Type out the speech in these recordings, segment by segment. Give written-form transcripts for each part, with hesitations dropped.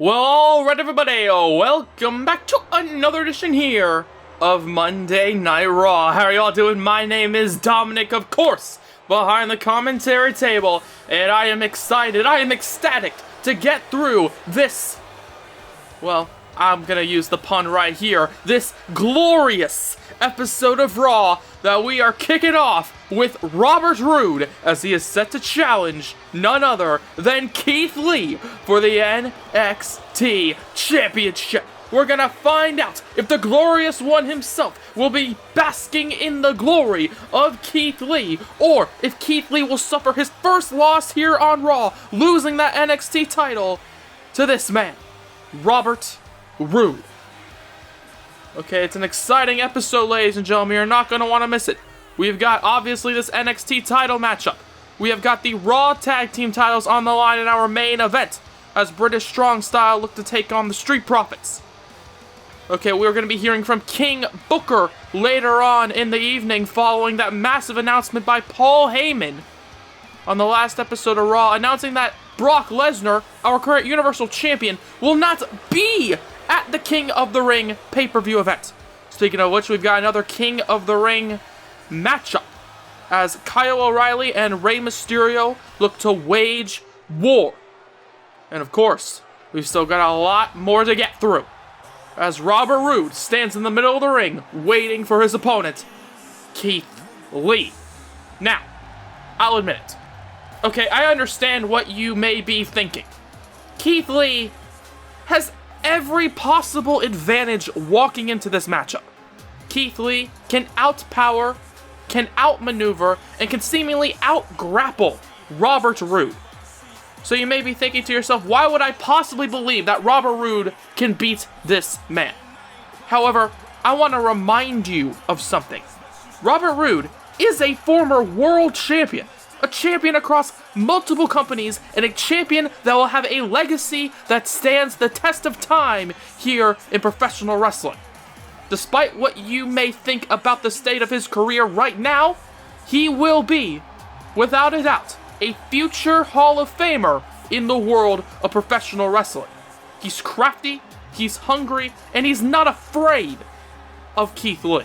Well, alright everybody, welcome back to another edition here of Monday Night Raw. How are y'all doing? My name is Dominic, of course, behind the commentary table, and I am excited, I am ecstatic to get through this, well, I'm gonna use the pun right here, this glorious episode of Raw that we are kicking off with Robert Roode as he is set to challenge none other than Keith Lee for the NXT Championship. We're gonna find out if the Glorious One himself will be basking in the glory of Keith Lee, or if Keith Lee will suffer his first loss here on Raw, losing that NXT title to this man, Robert Roode. Okay, it's an exciting episode, ladies and gentlemen. You're not going to want to miss it. We've got, obviously, this NXT title matchup. We have got the Raw Tag Team titles on the line in our main event, as British Strong Style look to take on the Street Profits. Okay, we're going to be hearing from King Booker later on in the evening, following that massive announcement by Paul Heyman on the last episode of Raw, announcing that Brock Lesnar, our current Universal Champion, will not be at the King of the Ring pay-per-view event. Speaking of which, we've got another King of the Ring matchup as Kyle O'Reilly and Rey Mysterio look to wage war. And of course, we've still got a lot more to get through as Robert Roode stands in the middle of the ring waiting for his opponent, Keith Lee. Now, I'll admit it. Okay, I understand what you may be thinking. Keith Lee has every possible advantage walking into this matchup. Keith Lee can outpower, can outmaneuver, and can seemingly outgrapple Robert Roode. So you may be thinking to yourself, why would I possibly believe that Robert Roode can beat this man? However, I want to remind you of something. Robert Roode is a former world champion. A champion across multiple companies, and a champion that will have a legacy that stands the test of time here in professional wrestling. Despite what you may think about the state of his career right now, he will be, without a doubt, a future Hall of Famer in the world of professional wrestling. He's crafty, he's hungry, and he's not afraid of Keith Lee.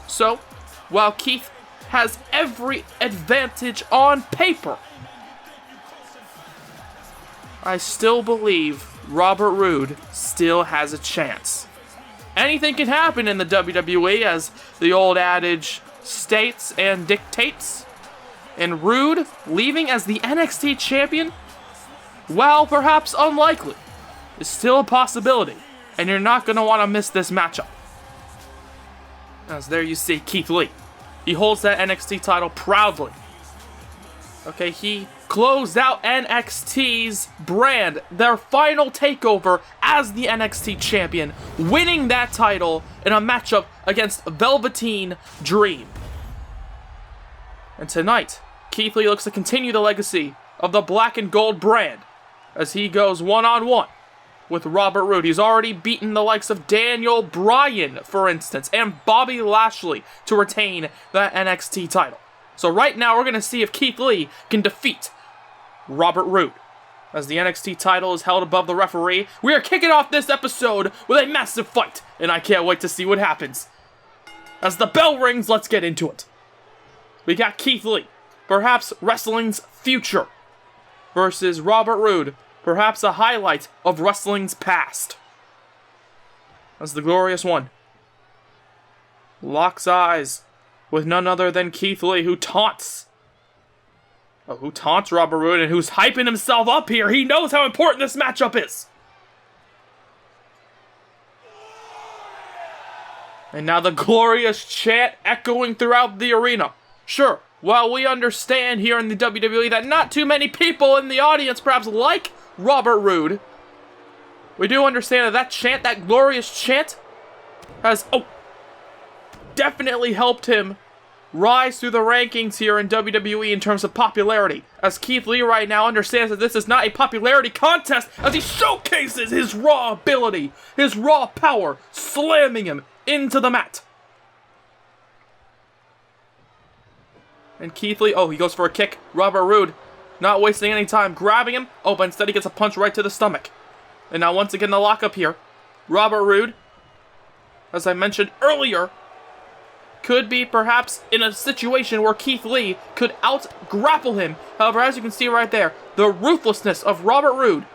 So, while Keith has every advantage on paper, I still believe Robert Roode still has a chance. Anything can happen in the WWE, as the old adage states and dictates. And Roode leaving as the NXT champion, while perhaps unlikely, is still a possibility, and you're not going to want to miss this matchup. As there you see Keith Lee. He holds that NXT title proudly. Okay, he closed out NXT's brand, their final takeover as the NXT champion, winning that title in a matchup against Velveteen Dream. And tonight, Keith Lee looks to continue the legacy of the black and gold brand as he goes one-on-one with Robert Roode. He's already beaten the likes of Daniel Bryan, for instance, and Bobby Lashley to retain that NXT title. So right now, we're going to see if Keith Lee can defeat Robert Roode. As the NXT title is held above the referee, we are kicking off this episode with a massive fight, and I can't wait to see what happens. As the bell rings, let's get into it. We got Keith Lee, perhaps wrestling's future, versus Robert Roode, perhaps a highlight of wrestling's past. As the Glorious One locks eyes with none other than Keith Lee, who taunts Robert Roode and who's hyping himself up here. He knows how important this matchup is. And now the glorious chant echoing throughout the arena. Sure, while we understand here in the WWE that not too many people in the audience perhaps like Robert Roode, we do understand that that chant, that glorious chant, has definitely helped him rise through the rankings here in WWE in terms of popularity, as Keith Lee right now understands that this is not a popularity contest, as he showcases his raw ability, his raw power, slamming him into the mat. And Keith Lee, he goes for a kick. Robert Roode, not wasting any time, grabbing him. But instead he gets a punch right to the stomach. And now once again the lockup here. Robert Roode, as I mentioned earlier, could be perhaps in a situation where Keith Lee could out-grapple him. However, as you can see right there, the ruthlessness of Robert Roode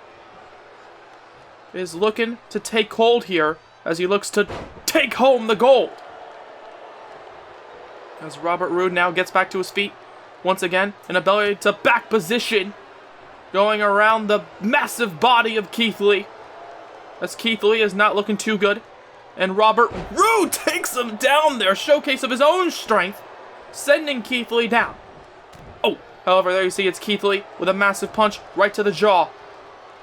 is looking to take hold here as he looks to take home the gold. As Robert Roode now gets back to his feet, once again, an ability to back position, going around the massive body of Keith Lee, as Keith Lee is not looking too good. And Robert Roode takes him down there, showcase of his own strength, sending Keith Lee down. Oh, however, there you see it's Keith Lee with a massive punch right to the jaw.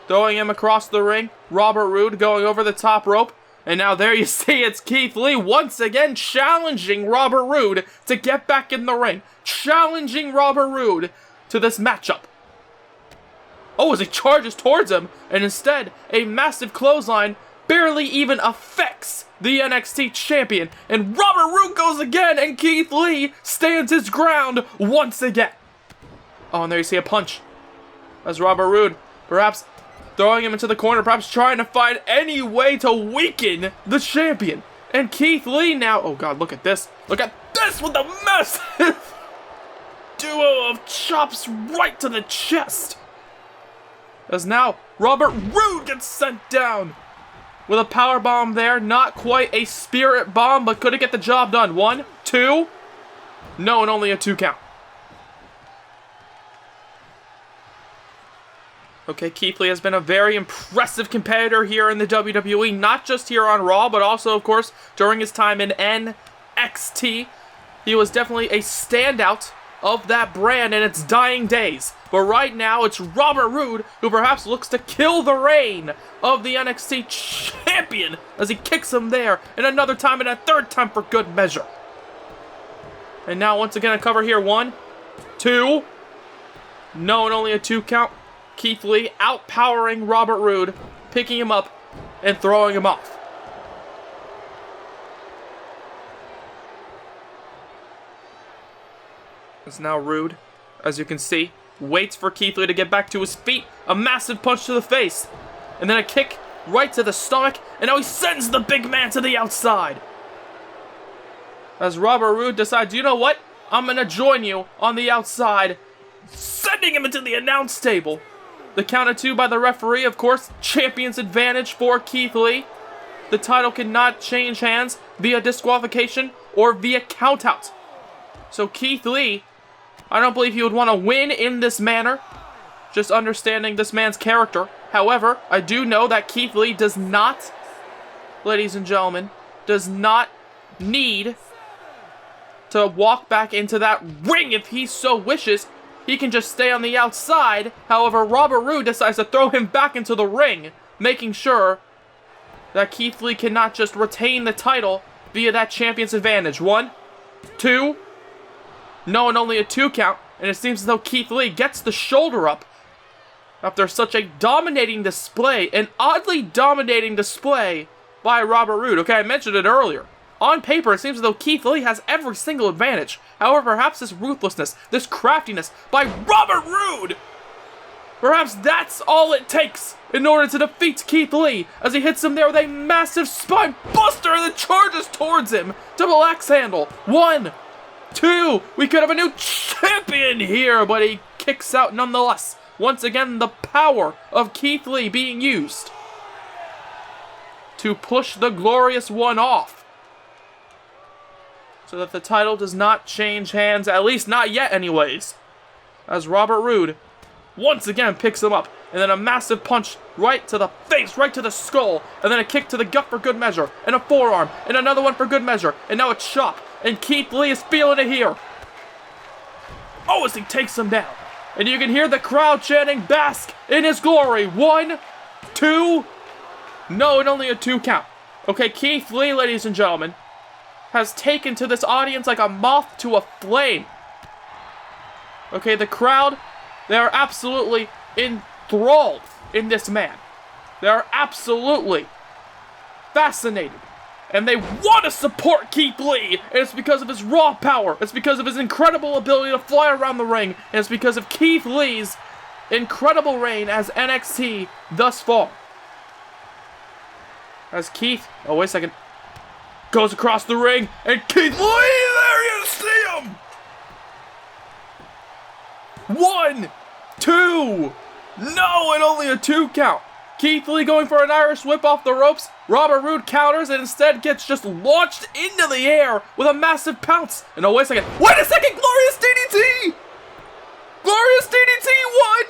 Throwing him across the ring, Robert Roode going over the top rope. And now there you see it's Keith Lee once again challenging Robert Roode to get back in the ring. Challenging Robert Roode to this matchup. Oh, as he charges towards him, and instead, a massive clothesline barely even affects the NXT champion. And Robert Roode goes again, and Keith Lee stands his ground once again. Oh, and there you see a punch. As Robert Roode, perhaps throwing him into the corner, perhaps trying to find any way to weaken the champion. And Keith Lee now, oh god, look at this. Look at this with the massive duo of chops right to the chest. As now, Robert Roode gets sent down with a power bomb there. Not quite a spirit bomb, but could it get the job done? 1, 2. No, and only a 2 count. Okay, Keith Lee has been a very impressive competitor here in the WWE, not just here on Raw, but also, of course, during his time in NXT. He was definitely a standout of that brand in its dying days. But right now, it's Robert Roode who perhaps looks to kill the reign of the NXT champion as he kicks him there, and another time and a third time for good measure. And now, once again, a cover here. 1, 2. No, and only a 2 count. Keith Lee outpowering Robert Roode, picking him up and throwing him off. It's now Roode, as you can see, waits for Keith Lee to get back to his feet. A massive punch to the face, and then a kick right to the stomach, and now he sends the big man to the outside. As Robert Roode decides, you know what? I'm going to join you on the outside, sending him into the announce table. The count of 2 by the referee, of course, champion's advantage for Keith Lee. The title cannot change hands via disqualification or via countout. So Keith Lee, I don't believe he would want to win in this manner, just understanding this man's character. However, I do know that Keith Lee does not, ladies and gentlemen, does not need to walk back into that ring if he so wishes. He can just stay on the outside. However, Robert Roode decides to throw him back into the ring, making sure that Keith Lee cannot just retain the title via that champion's advantage. 1, 2. No, and only a 2 count. And it seems as though Keith Lee gets the shoulder up after such a dominating display, an oddly dominating display by Robert Roode. Okay, I mentioned it earlier. On paper, it seems as though Keith Lee has every single advantage. However, perhaps this ruthlessness, this craftiness by Robert Roode, perhaps that's all it takes in order to defeat Keith Lee as he hits him there with a massive spine buster and then charges towards him. Double axe handle. 1, 2. We could have a new champion here, but he kicks out nonetheless. Once again, the power of Keith Lee being used to push the Glorious One off, so that the title does not change hands, at least not yet anyways. As Robert Roode once again picks him up, and then a massive punch right to the face, right to the skull, and then a kick to the gut for good measure, and a forearm, and another one for good measure, and now a chop, and Keith Lee is feeling it here. Oh, as he takes him down. And you can hear the crowd chanting, "Bask in his glory." 1, 2. No, and only a 2 count. Okay, Keith Lee, ladies and gentlemen, has taken to this audience like a moth to a flame. Okay, the crowd, they are absolutely enthralled in this man. They are absolutely fascinated. And they want to support Keith Lee. And it's because of his raw power. It's because of his incredible ability to fly around the ring. And it's because of Keith Lee's incredible reign as NXT thus far. As Keith, oh wait a second, goes across the ring, and Keith Lee, there you see him! 1, 2, no, and only a 2 count. Keith Lee going for an Irish whip off the ropes. Robert Roode counters and instead gets just launched into the air with a massive pounce. And oh, wait a second, Glorious DDT! Glorious DDT,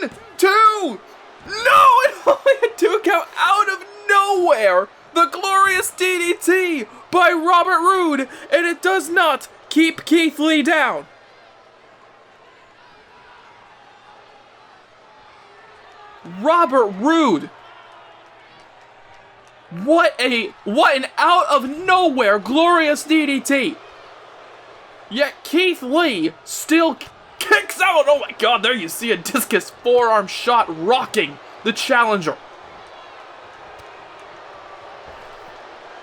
1, 2, no, and only a 2 count out of nowhere. The Glorious DDT by Robert Roode, and it does not keep Keith Lee down. Robert Roode. What an out of nowhere Glorious DDT. Yet Keith Lee still kicks out. Oh my god, there you see a discus forearm shot rocking the challenger.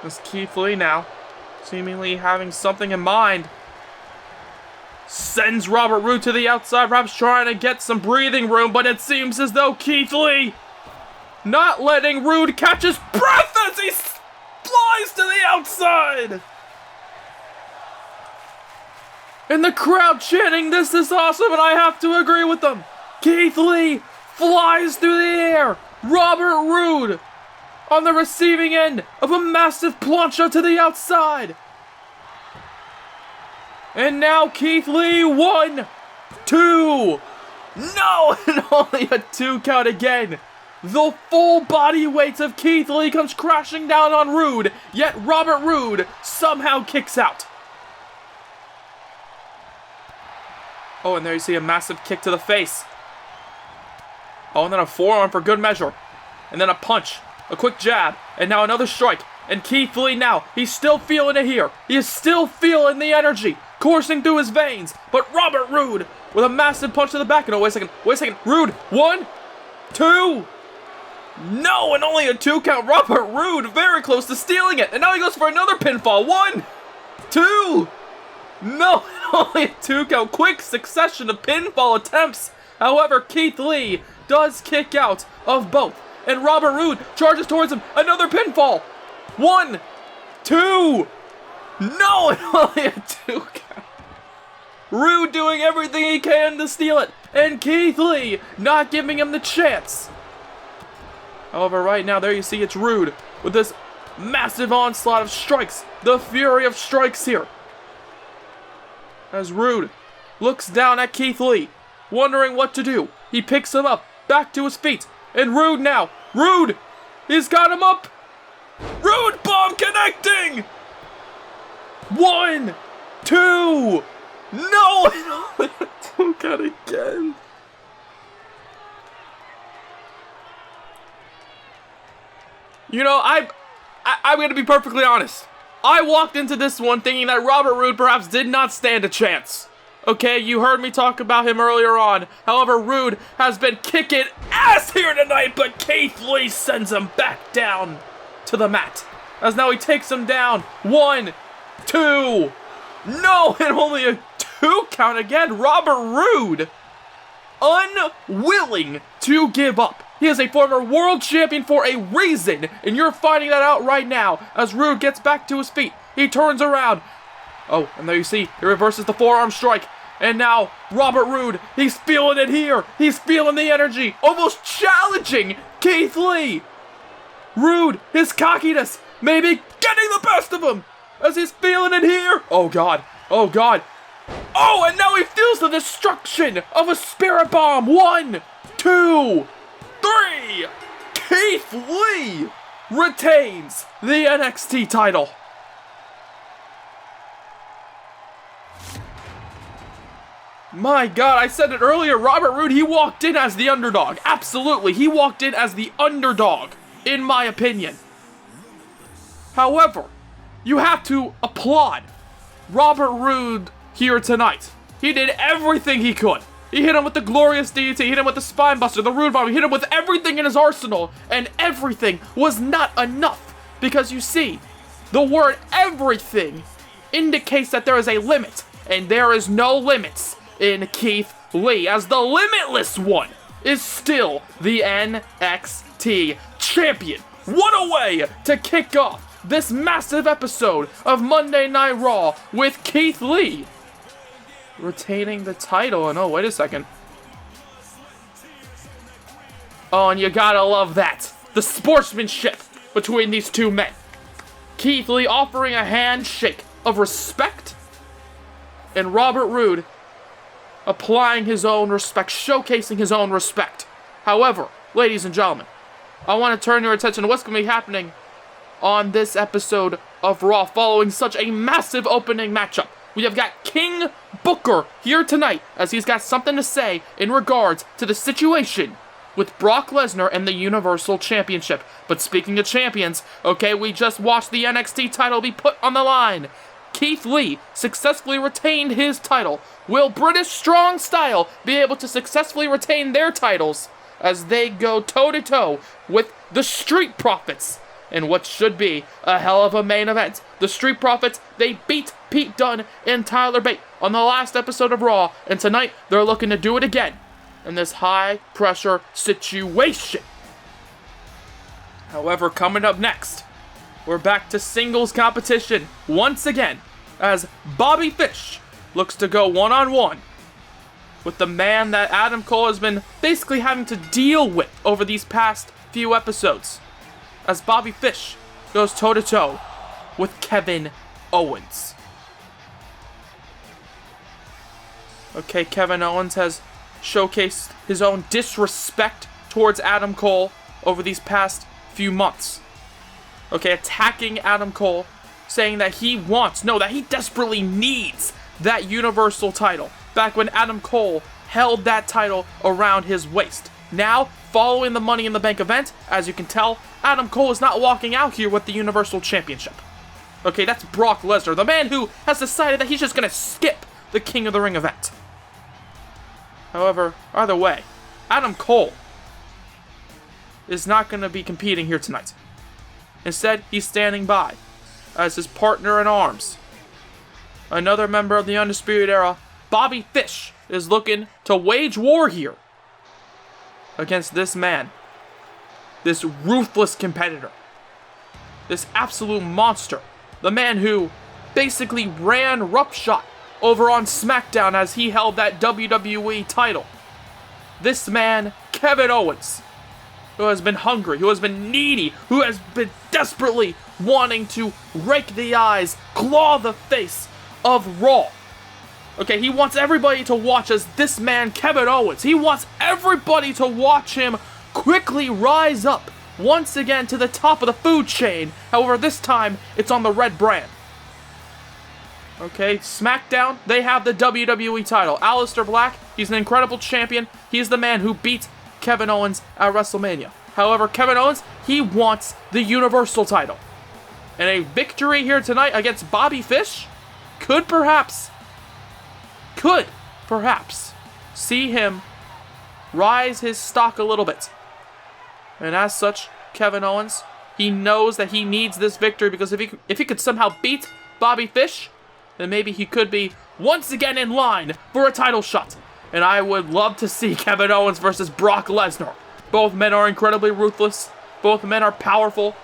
As Keith Lee now, seemingly having something in mind, sends Robert Roode to the outside, perhaps trying to get some breathing room, but it seems as though Keith Lee not letting Roode catch his breath as he flies to the outside. And the crowd chanting, "This is awesome," and I have to agree with them. Keith Lee flies through the air. Robert Roode on the receiving end of a massive plancha to the outside. And now Keith Lee, 1, 2, no, and only a 2 count again. The full body weight of Keith Lee comes crashing down on Roode, yet Robert Roode somehow kicks out. Oh, and there you see a massive kick to the face. Oh, and then a forearm for good measure. And then a punch, a quick jab, and now another strike. And Keith Lee now, he's still feeling it here. He is still feeling the energy coursing through his veins. But Robert Roode with a massive punch to the back. And oh, wait a second. Roode, 1, 2, no, and only a 2 count. Robert Roode very close to stealing it. And now he goes for another pinfall. 1, 2, no, and only a 2 count. Quick succession of pinfall attempts. However, Keith Lee does kick out of both. And Robert Roode charges towards him. Another pinfall. 1, 2, no, and only a 2 count. Roode doing everything he can to steal it. And Keith Lee not giving him the chance. However, right now, there you see it's Roode with this massive onslaught of strikes. The fury of strikes here. As Roode looks down at Keith Lee, wondering what to do. He picks him up, back to his feet. And Roode now. Roode! He's got him up! Roode bomb connecting! 1, 2, no! 2 count again. You know, I'm going to be perfectly honest. I walked into this one thinking that Robert Roode perhaps did not stand a chance. Okay, you heard me talk about him earlier on. However, Roode has been kicking ass here tonight, but Keith Lee sends him back down to the mat. As now he takes him down. 1, 2, no, and only a 2 count again. Robert Roode, unwilling to give up. He is a former world champion for a reason, and you're finding that out right now as Roode gets back to his feet. He turns around. Oh, and there you see, he reverses the forearm strike. And now, Robert Roode, he's feeling it here. He's feeling the energy, almost challenging Keith Lee. Roode, his cockiness, maybe getting the best of him as he's feeling it here. Oh, God. Oh, God. Oh, and now he feels the destruction of a spirit bomb. 1, 2, 3. Keith Lee retains the NXT title. My God, I said it earlier, Robert Roode, he walked in as the underdog. Absolutely, he walked in as the underdog, in my opinion. However, you have to applaud Robert Roode here tonight. He did everything he could. He hit him with the Glorious DDT, he hit him with the Spine Buster, the Roode Bomb, he hit him with everything in his arsenal, and everything was not enough. Because you see, the word everything indicates that there is a limit, and there is no limits in Keith Lee, as the Limitless One is still the NXT champion. what a way to kick off this massive episode of Monday Night Raw with Keith Lee retaining the title. And oh, wait a second. Oh, and you gotta love that. The sportsmanship between these two men. Keith Lee offering a handshake of respect, and Robert Roode applying his own respect, showcasing his own respect. However, ladies and gentlemen, I want to turn your attention to what's going to be happening on this episode of Raw following such a massive opening matchup. We have got King Booker here tonight as he's got something to say in regards to the situation with Brock Lesnar and the Universal Championship. But speaking of champions, okay, we just watched the NXT title be put on the line. Keith Lee successfully retained his title. Will British Strong Style be able to successfully retain their titles as they go toe-to-toe with the Street Profits in what should be a hell of a main event? The Street Profits, they beat Pete Dunne and Tyler Bate on the last episode of Raw, and tonight they're looking to do it again in this high-pressure situation. However, coming up next, we're back to singles competition once again as Bobby Fish looks to go one-on-one with the man that Adam Cole has been basically having to deal with over these past few episodes, as Bobby Fish goes toe-to-toe with Kevin Owens. Okay, Kevin Owens has showcased his own disrespect towards Adam Cole over these past few months. Okay, attacking Adam Cole, saying that he desperately needs that Universal title, back when Adam Cole held that title around his waist. Now, following the Money in the Bank event, as you can tell, Adam Cole is not walking out here with the Universal Championship. Okay, that's Brock Lesnar, the man who has decided that he's just going to skip the King of the Ring event. However, either way, Adam Cole is not going to be competing here tonight. Instead, he's standing by as his partner in arms. Another member of the Undisputed Era, Bobby Fish, is looking to wage war here against this man, this ruthless competitor, this absolute monster, the man who basically ran roughshod over on SmackDown as he held that WWE title. This man, Kevin Owens, who has been hungry, who has been needy, who has been desperately wanting to rake the eyes, claw the face of Raw. Okay, he wants everybody to watch as this man, Kevin Owens, he wants everybody to watch him quickly rise up once again to the top of the food chain. However, this time, it's on the red brand. Okay, SmackDown, they have the WWE title. Aleister Black, he's an incredible champion. He's the man who beat Kevin Owens at WrestleMania. However, Kevin Owens, he wants the Universal title. And a victory here tonight against Bobby Fish could perhaps see him rise his stock a little bit. And as such, Kevin Owens, he knows that he needs this victory, because if he could somehow beat Bobby Fish, then maybe he could be once again in line for a title shot. And I would love to see Kevin Owens versus Brock Lesnar. Both men are incredibly ruthless. Both men are powerful.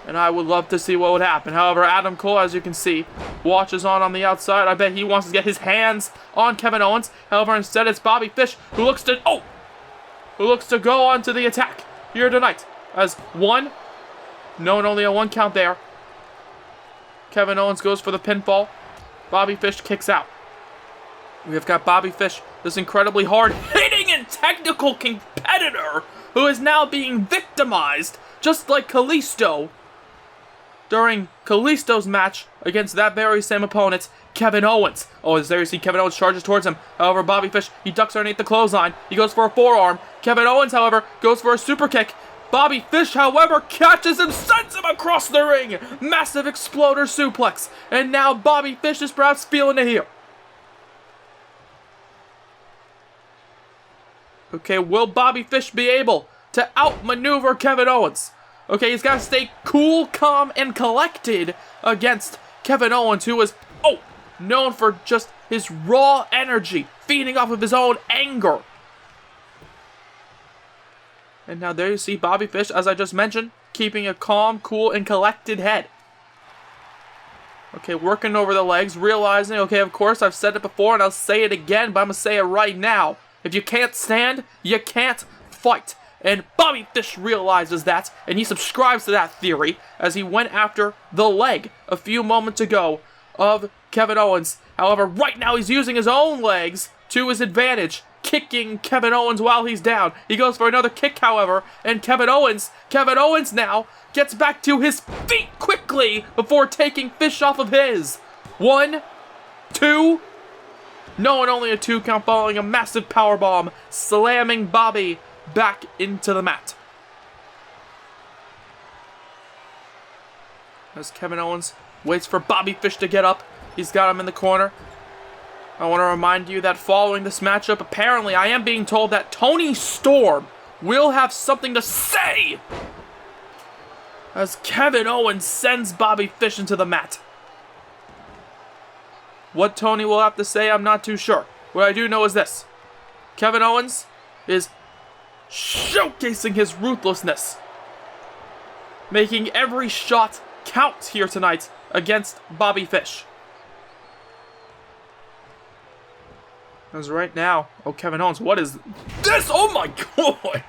And I would love to see what would happen. However, Adam Cole, as you can see, watches on the outside. I bet he wants to get his hands on Kevin Owens. However, instead it's Bobby Fish who looks to go on to the attack here tonight. As one, known only a one count there. Kevin Owens goes for the pinfall. Bobby Fish kicks out. We have got Bobby Fish, this incredibly hard-hitting and technical competitor who is now being victimized, just like Kalisto, during Kalisto's match against that very same opponent, Kevin Owens. Oh, as there you see Kevin Owens charges towards him. However, Bobby Fish, he ducks underneath the clothesline. He goes for a forearm. Kevin Owens, however, goes for a super kick. Bobby Fish, however, catches him, sends him across the ring. Massive exploder suplex. And now Bobby Fish is perhaps feeling it here. Okay, will Bobby Fish be able to outmaneuver Kevin Owens? Okay, he's got to stay cool, calm, and collected against Kevin Owens, who is, known for just his raw energy, feeding off of his own anger. And now there you see Bobby Fish, as I just mentioned, keeping a calm, cool, and collected head. Okay, working over the legs, realizing, okay, of course, I've said it before and I'll say it again, but I'm going to say it right now. If you can't stand, you can't fight. And Bobby Fish realizes that, and he subscribes to that theory as he went after the leg a few moments ago of Kevin Owens. However, right now he's using his own legs to his advantage, kicking Kevin Owens while he's down. He goes for another kick, however, and Kevin Owens now gets back to his feet quickly before taking Fish off of his. 1, 2, no, and only a 2 count following a massive powerbomb, slamming Bobby back into the mat. As Kevin Owens waits for Bobby Fish to get up, he's got him in the corner. I want to remind you that following this matchup, apparently I am being told that Tony Storm will have something to say as Kevin Owens sends Bobby Fish into the mat. What Tony will have to say, I'm not too sure. What I do know is this: Kevin Owens is showcasing his ruthlessness, making every shot count here tonight against Bobby Fish. As right now, oh, Kevin Owens, what is this? Oh my God!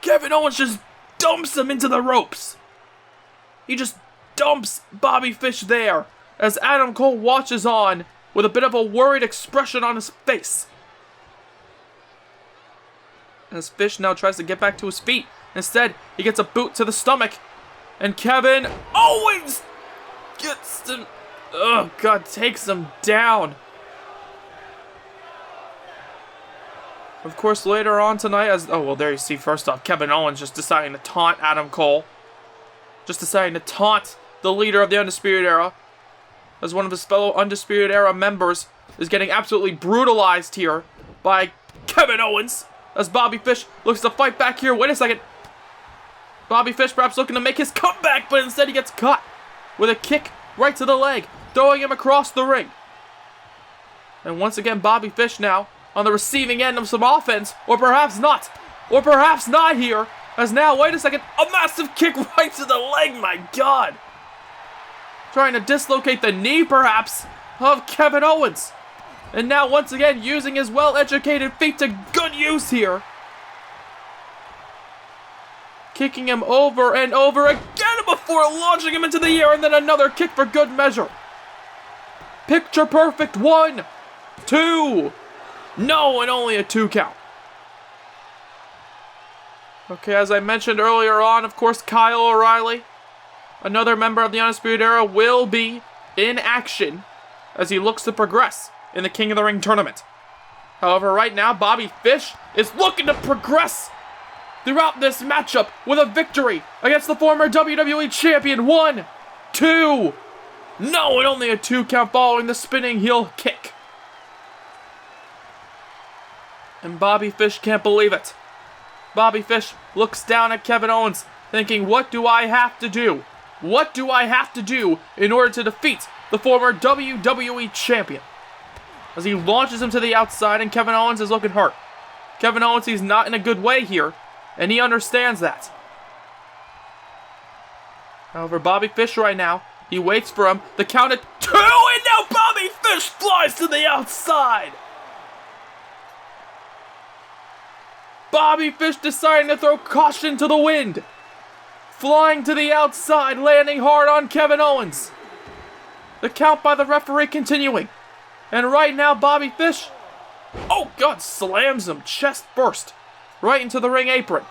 Kevin Owens just dumps him into the ropes. He just dumps Bobby Fish there as Adam Cole watches on with a bit of a worried expression on his face. As Fish now tries to get back to his feet. Instead, he gets a boot to the stomach. And Kevin Owens gets him, oh God, takes him down. Of course, later on tonight, oh, well, there you see, first off, Kevin Owens just deciding to taunt Adam Cole. Just deciding to taunt the leader of the Undisputed Era, as one of his fellow Undisputed Era members is getting absolutely brutalized here by Kevin Owens. As Bobby Fish looks to fight back here. Wait a second. Bobby Fish perhaps looking to make his comeback, but instead he gets caught with a kick right to the leg, throwing him across the ring. And once again, Bobby Fish now on the receiving end of some offense, or perhaps not. Or perhaps not here. As now, wait a second, a massive kick right to the leg, my God. Trying to dislocate the knee, perhaps, of Kevin Owens. And now, once again, using his well-educated feet to good use here. Kicking him over and over again before launching him into the air, and then another kick for good measure. Picture perfect. 1, 2. No, and only a 2 count. Okay, as I mentioned earlier on, of course, Kyle O'Reilly, another member of the Undisputed Era, will be in action as he looks to progress in the King of the Ring tournament. However, right now, Bobby Fish is looking to progress throughout this matchup with a victory against the former WWE Champion. 1, 2. No, and only a 2 count following the spinning heel kick. And Bobby Fish can't believe it. Bobby Fish looks down at Kevin Owens, thinking, what do I have to do? What do I have to do in order to defeat the former WWE Champion? As he launches him to the outside, and Kevin Owens is looking hurt. Kevin Owens, he's not in a good way here, and he understands that. However, Bobby Fish right now, he waits for him. The count at 2, and now Bobby Fish flies to the outside. Bobby Fish deciding to throw caution to the wind. Flying to the outside, landing hard on Kevin Owens. The count by the referee continuing. And right now, Bobby Fish, oh God, slams him chest first right into the ring apron.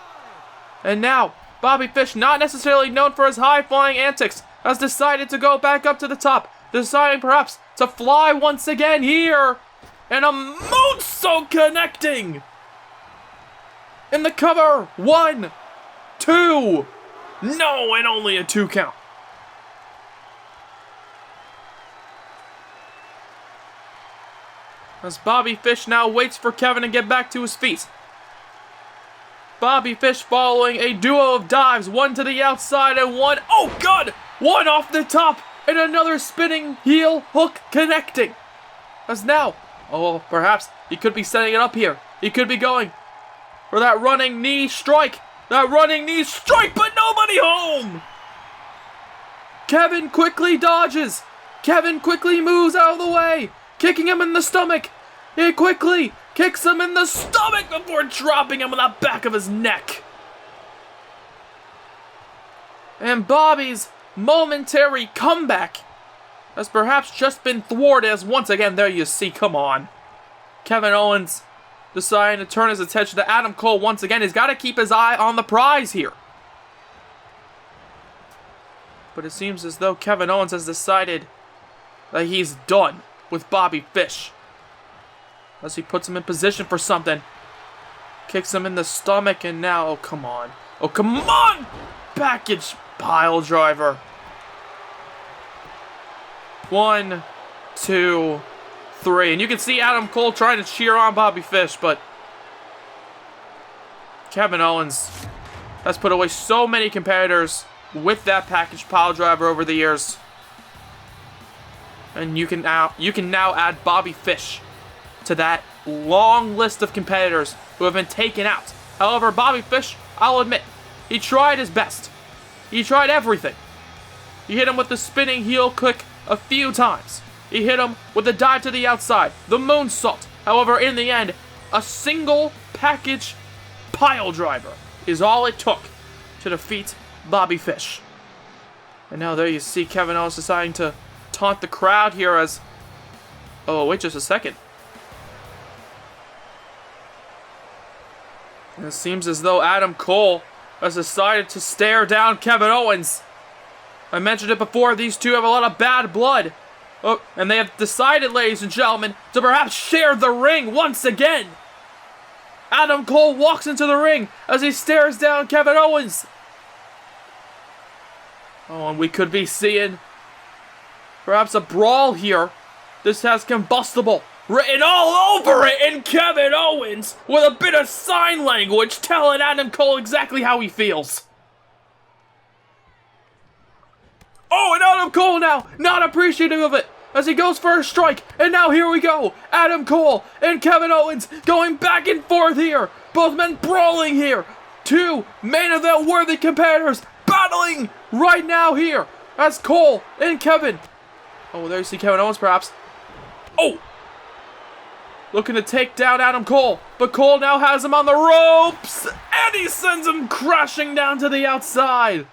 And now, Bobby Fish, not necessarily known for his high-flying antics, has decided to go back up to the top, deciding perhaps to fly once again here. And a moonsault connecting. In the cover, 1, 2. No, and only a 2 count. As Bobby Fish now waits for Kevin to get back to his feet. Bobby Fish following a duo of dives, 1 to the outside and 1, oh God, 1 off the top, and another spinning heel hook connecting. As now, oh, perhaps he could be setting it up here. He could be going for that running knee strike. That running knee strike, but nobody home! Kevin quickly dodges. Kevin quickly moves out of the way, kicking him in the stomach. He quickly kicks him in the stomach before dropping him on the back of his neck. And Bobby's momentary comeback has perhaps just been thwarted, as once again, there you see, come on. Kevin Owens deciding to turn his attention to Adam Cole once again. He's got to keep his eye on the prize here. But it seems as though Kevin Owens has decided that he's done with Bobby Fish. As he puts him in position for something. Kicks him in the stomach, and now, oh come on. Oh come on! Package pile driver. 1, 2, 3. And you can see Adam Cole trying to cheer on Bobby Fish, but Kevin Owens has put away so many competitors with that package pile driver over the years. And you can now add Bobby Fish to that long list of competitors who have been taken out. However, Bobby Fish, I'll admit, he tried his best. He tried everything. He hit him with the spinning heel kick a few times. He hit him with a dive to the outside, the moonsault. However, in the end, a single package pile driver is all it took to defeat Bobby Fish. And now there you see Kevin Owens deciding to taunt the crowd here as... Oh, wait just a second. And it seems as though Adam Cole has decided to stare down Kevin Owens. I mentioned it before, these two have a lot of bad blood. Oh, and they have decided, ladies and gentlemen, to perhaps share the ring once again. Adam Cole walks into the ring as he stares down Kevin Owens. Oh, and we could be seeing perhaps a brawl here. This has combustible written all over it in Kevin Owens with a bit of sign language telling Adam Cole exactly how he feels. Oh, and Adam Cole now not appreciative of it as he goes for a strike. And now here we go. Adam Cole and Kevin Owens going back and forth here. Both men brawling here. Two main event worthy competitors battling right now here as Cole and Kevin. Oh, there you see Kevin Owens perhaps. Oh! Looking to take down Adam Cole. But Cole now has him on the ropes. And he sends him crashing down to the outside.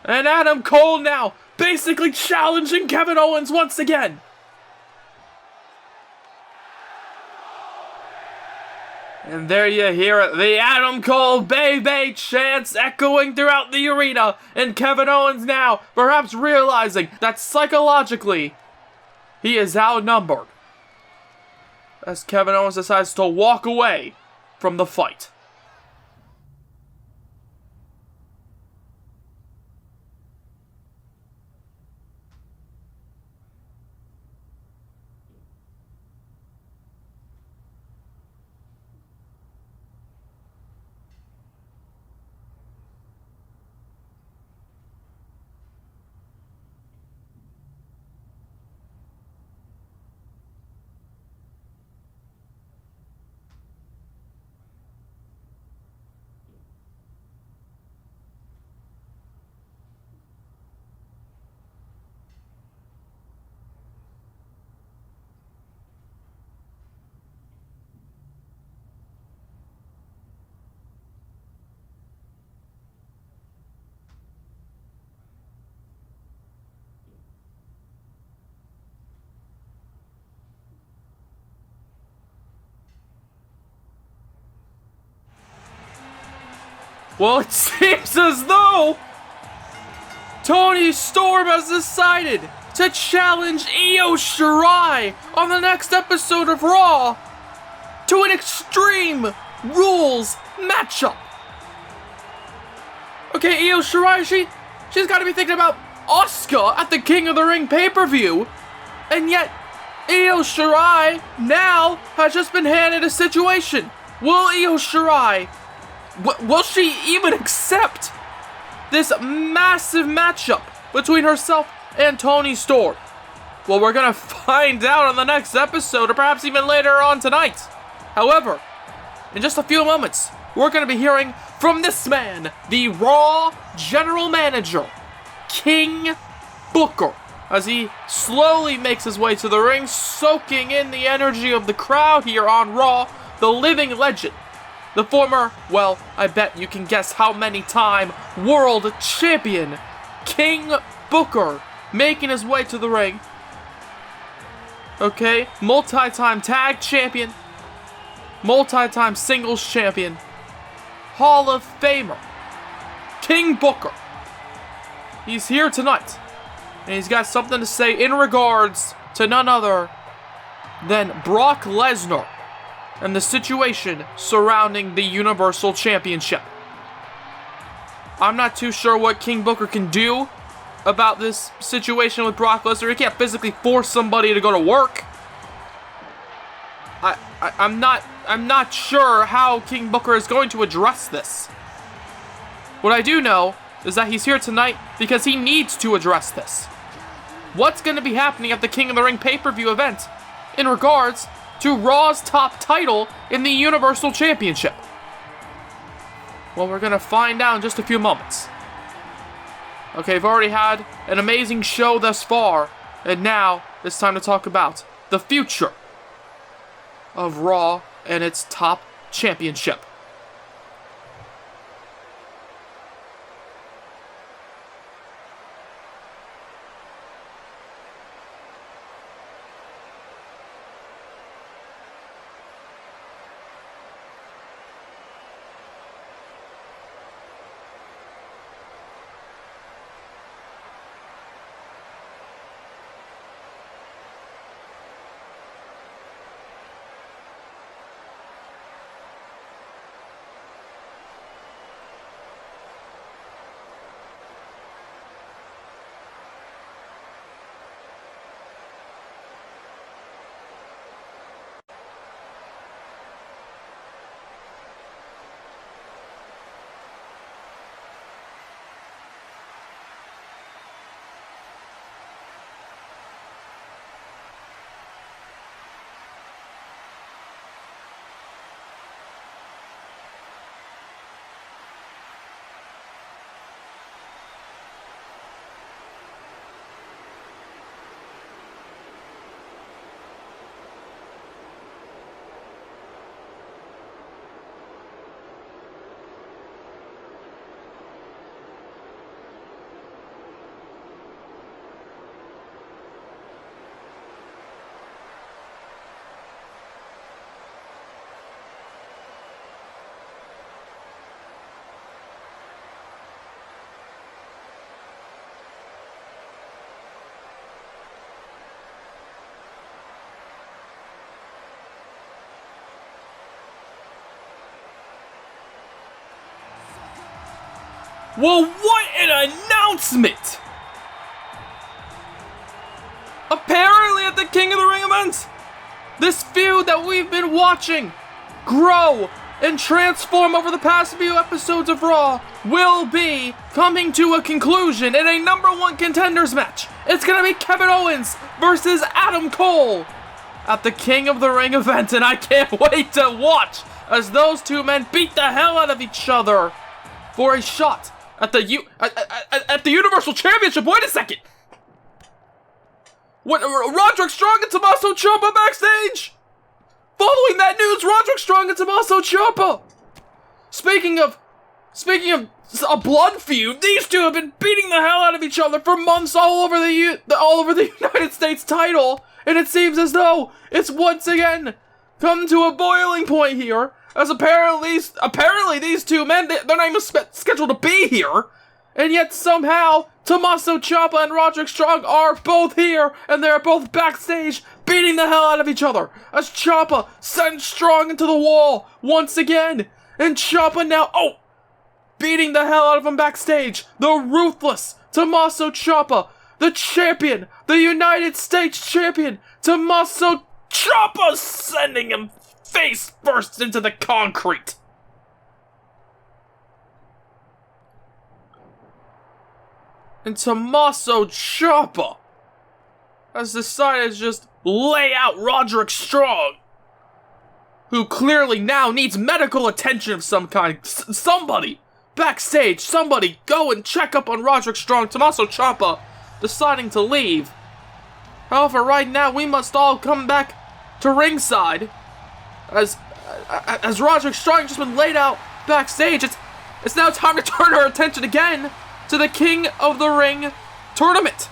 And Adam Cole now basically challenging Kevin Owens once again. And there you hear it, the Adam Cole baby chants echoing throughout the arena. And Kevin Owens now perhaps realizing that psychologically he is outnumbered. As Kevin Owens decides to walk away from the fight. Well, it seems as though Tony Storm has decided to challenge Io Shirai on the next episode of Raw to an Extreme Rules matchup. Okay, Io Shirai, she's got to be thinking about Asuka at the King of the Ring pay-per-view, and yet Io Shirai now has just been handed a situation. Will Io Shirai, will she even accept this massive matchup between herself and Toni Storm? Well, we're gonna find out on the next episode, or perhaps even later on tonight. However, in just a few moments, we're going to be hearing from this man, the Raw General Manager, King Booker, as he slowly makes his way to the ring, soaking in the energy of the crowd here on Raw. The living legend, the former, well, I bet you can guess how many time world champion, King Booker, making his way to the ring. Okay, multi-time tag champion, multi-time singles champion, Hall of Famer, King Booker. He's here tonight, and he's got something to say in regards to none other than Brock Lesnar and the situation surrounding the Universal Championship. I'm not too sure what King Booker can do about this situation with Brock Lesnar. He can't physically force somebody to go to work. I'm not sure how King Booker is going to address this. What I do know is that he's here tonight because he needs to address this. What's going to be happening at the King of the Ring pay-per-view event in regards to Raw's top title in the Universal Championship? Well, we're going to find out in just a few moments. Okay, we've already had an amazing show thus far, and now it's time to talk about the future of Raw and its top championship. Well, what an announcement! Apparently at the King of the Ring event, this feud that we've been watching grow and transform over the past few episodes of Raw will be coming to a conclusion in a #1 contenders match. It's gonna be Kevin Owens versus Adam Cole at the King of the Ring event, and I can't wait to watch as those two men beat the hell out of each other for a shot at the Universal Championship. Wait a second! What, Roderick Strong and Tommaso Ciampa backstage? Following that news, Roderick Strong and Tommaso Ciampa. Speaking of a blood feud, these two have been beating the hell out of each other for months all over the United States title, and it seems as though it's once again come to a boiling point here. As apparently these two men, they're not even scheduled to be here, and yet somehow Tommaso Ciampa and Roderick Strong are both here, and they're both backstage beating the hell out of each other as Ciampa sends Strong into the wall once again, and Ciampa now, beating the hell out of him backstage. The ruthless Tommaso Ciampa, the champion, the United States champion, Tommaso Ciampa sending him face first into the concrete. And Tommaso Ciampa has decided to just lay out Roderick Strong. who clearly now needs medical attention of some kind. Somebody backstage, somebody go and check up on Roderick Strong. Tommaso Ciampa deciding to leave. However, right now we must all come back to ringside as Roderick Strong just been laid out backstage. It's now time to turn our attention again to the King of the Ring tournament.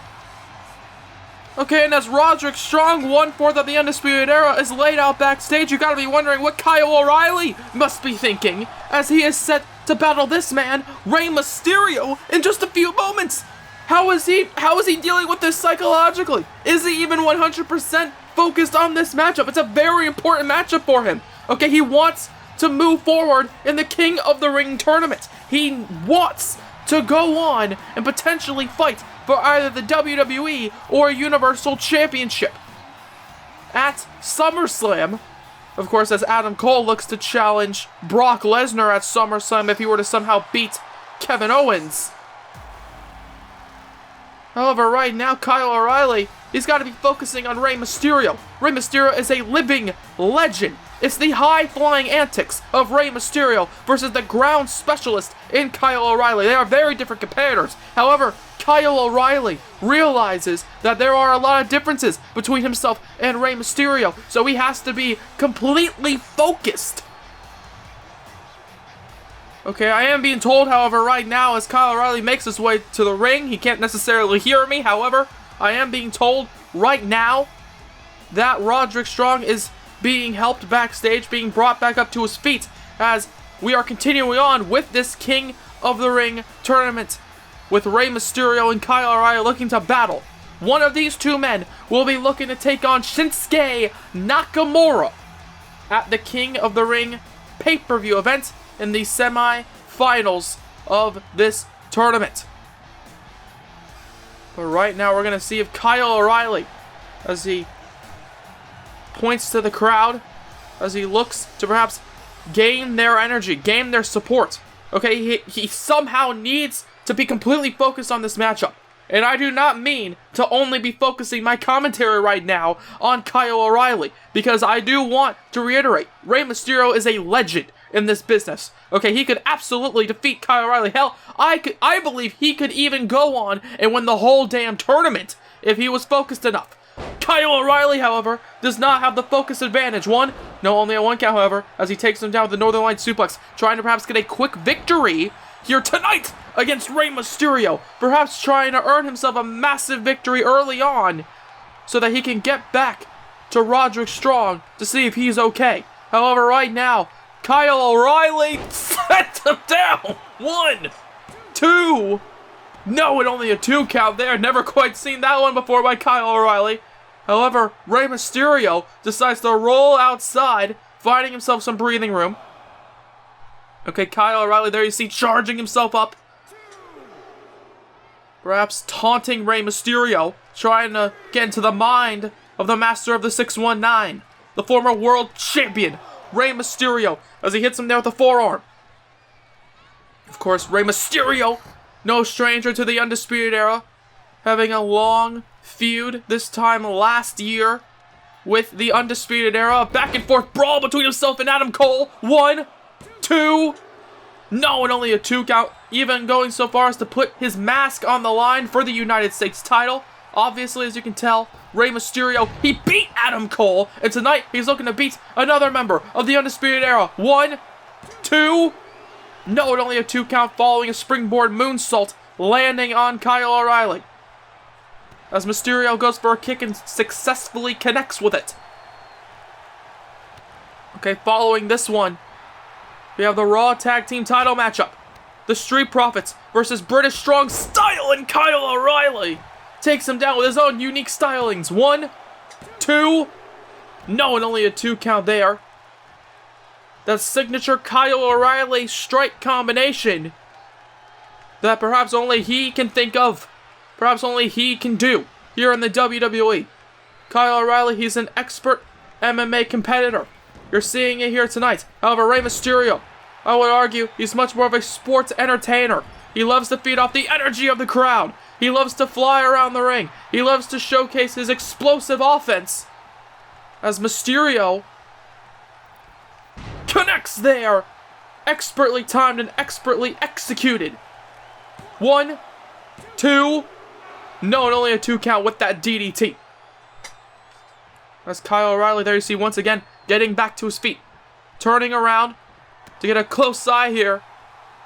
Okay, and as Roderick Strong, 1/4 of the Undisputed Era, is laid out backstage, you gotta be wondering what Kyle O'Reilly must be thinking as he is set to battle this man, Rey Mysterio, in just a few moments. How is he dealing with this psychologically? Is he even 100% focused on this matchup? It's a very important matchup for him. Okay, he wants to move forward in the King of the Ring tournament. He wants to go on and potentially fight for either the WWE or Universal Championship at SummerSlam. Of course, as Adam Cole looks to challenge Brock Lesnar at SummerSlam if he were to somehow beat Kevin Owens. However, right now, Kyle O'Reilly, he's got to be focusing on Rey Mysterio. Rey Mysterio is a living legend. It's the high-flying antics of Rey Mysterio versus the ground specialist in Kyle O'Reilly. They are very different competitors. However, Kyle O'Reilly realizes that there are a lot of differences between himself and Rey Mysterio, so he has to be completely focused. Okay, I am being told, however, right now, as Kyle O'Reilly makes his way to the ring, he can't necessarily hear me. However, I am being told right now that Roderick Strong is being helped backstage, being brought back up to his feet, as we are continuing on with this King of the Ring tournament, with Rey Mysterio and Kyle O'Reilly looking to battle. One of these two men will be looking to take on Shinsuke Nakamura at the King of the Ring pay-per-view event in the semi-finals of this tournament. But right now we're going to see if Kyle O'Reilly, as he points to the crowd, as he looks to perhaps gain their energy, gain their support. Okay, he somehow needs to be completely focused on this matchup. And I do not mean to only be focusing my commentary right now on Kyle O'Reilly, because I do want to reiterate, Rey Mysterio is a legend in this business. Okay, he could absolutely defeat Kyle O'Reilly. Hell, I believe he could even go on and win the whole damn tournament if he was focused enough. Kyle O'Reilly, however, does not have the focus advantage. Only a 1 count, however, as he takes him down with the Northern Light suplex, trying to perhaps get a quick victory here tonight against Rey Mysterio. Perhaps trying to earn himself a massive victory early on so that he can get back to Roderick Strong to see if he's okay. However, right now, Kyle O'Reilly sent him down. 1, 2. No, and only a 2 count there. Never quite seen that one before by Kyle O'Reilly. However, Rey Mysterio decides to roll outside, finding himself some breathing room. Okay, Kyle O'Reilly there you see charging himself up. Perhaps taunting Rey Mysterio, trying to get into the mind of the master of the 619, the former world champion, Rey Mysterio, as he hits him there with a forearm. Of course, Rey Mysterio, no stranger to the Undisputed Era, having a long feud, this time last year, with the Undisputed Era. A back and forth brawl between himself and Adam Cole. 1, 2. No, and only a 2 count. Even going so far as to put his mask on the line for the United States title. Obviously, as you can tell, Rey Mysterio, he beat Adam Cole. And tonight, he's looking to beat another member of the Undisputed Era. 1, 2. No, and only a 2 count following a springboard moonsault landing on Kyle O'Reilly. As Mysterio goes for a kick and successfully connects with it. Okay, following this one, we have the Raw Tag Team title matchup. The Street Profits versus British Strong Style, and Kyle O'Reilly takes him down with his own unique stylings. 1, 2. No, and only a 2 count there. That signature Kyle O'Reilly strike combination that perhaps only he can think of. Perhaps only he can do here in the WWE. Kyle O'Reilly, he's an expert MMA competitor. You're seeing it here tonight. However, Rey Mysterio, I would argue, he's much more of a sports entertainer. He loves to feed off the energy of the crowd. He loves to fly around the ring. He loves to showcase his explosive offense. As Mysterio, connects there. Expertly timed and expertly executed. 1, 2. No, and only a 2 count with that DDT. As Kyle O'Reilly, there you see once again, getting back to his feet. Turning around to get a close eye here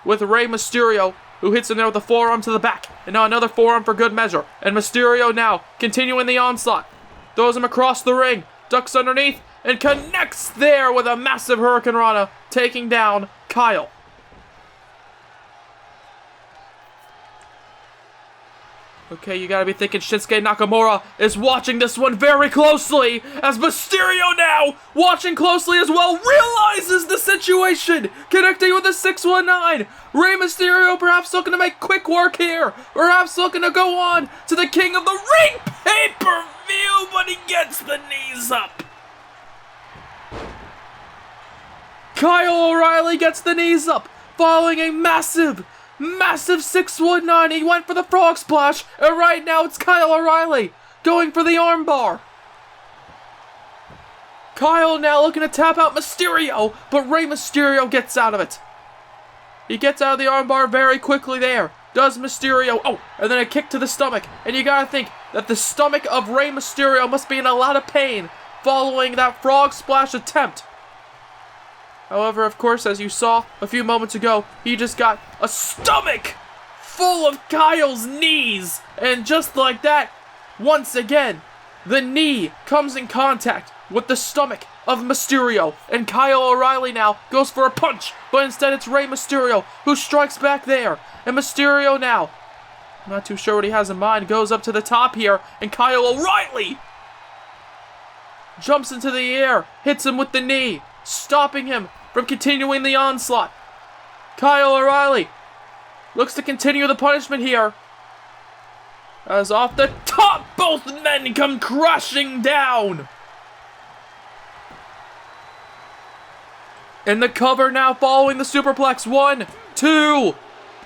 with Rey Mysterio, who hits him there with a forearm to the back. And now another forearm for good measure. And Mysterio now continuing the onslaught. Throws him across the ring. Ducks underneath and connects there with a massive Hurricane Rana, taking down Kyle. Okay, you gotta be thinking Shinsuke Nakamura is watching this one very closely, as Mysterio now, watching closely as well, realizes the situation, connecting with a 619. Rey Mysterio perhaps looking to make quick work here, perhaps looking to go on to the King of the Ring pay-per-view, but he gets the knees up. Kyle O'Reilly gets the knees up, following a massive 619. He went for the frog splash, and right now it's Kyle O'Reilly going for the armbar. Kyle now looking to tap out Mysterio, but Rey Mysterio gets out of it. He gets out of the armbar very quickly there. Does Mysterio. Oh, and then a kick to the stomach. And you gotta think that the stomach of Rey Mysterio must be in a lot of pain following that frog splash attempt. However, of course, as you saw a few moments ago, he just got a stomach full of Kyle's knees. And just like that, once again, the knee comes in contact with the stomach of Mysterio. And Kyle O'Reilly now goes for a punch, but instead it's Rey Mysterio who strikes back there. And Mysterio now, I'm not too sure what he has in mind, goes up to the top here. And Kyle O'Reilly jumps into the air, hits him with the knee, stopping him from continuing the onslaught. Kyle O'Reilly looks to continue the punishment here, as off the top, both men come crashing down. And the cover now following the superplex. 1, 2.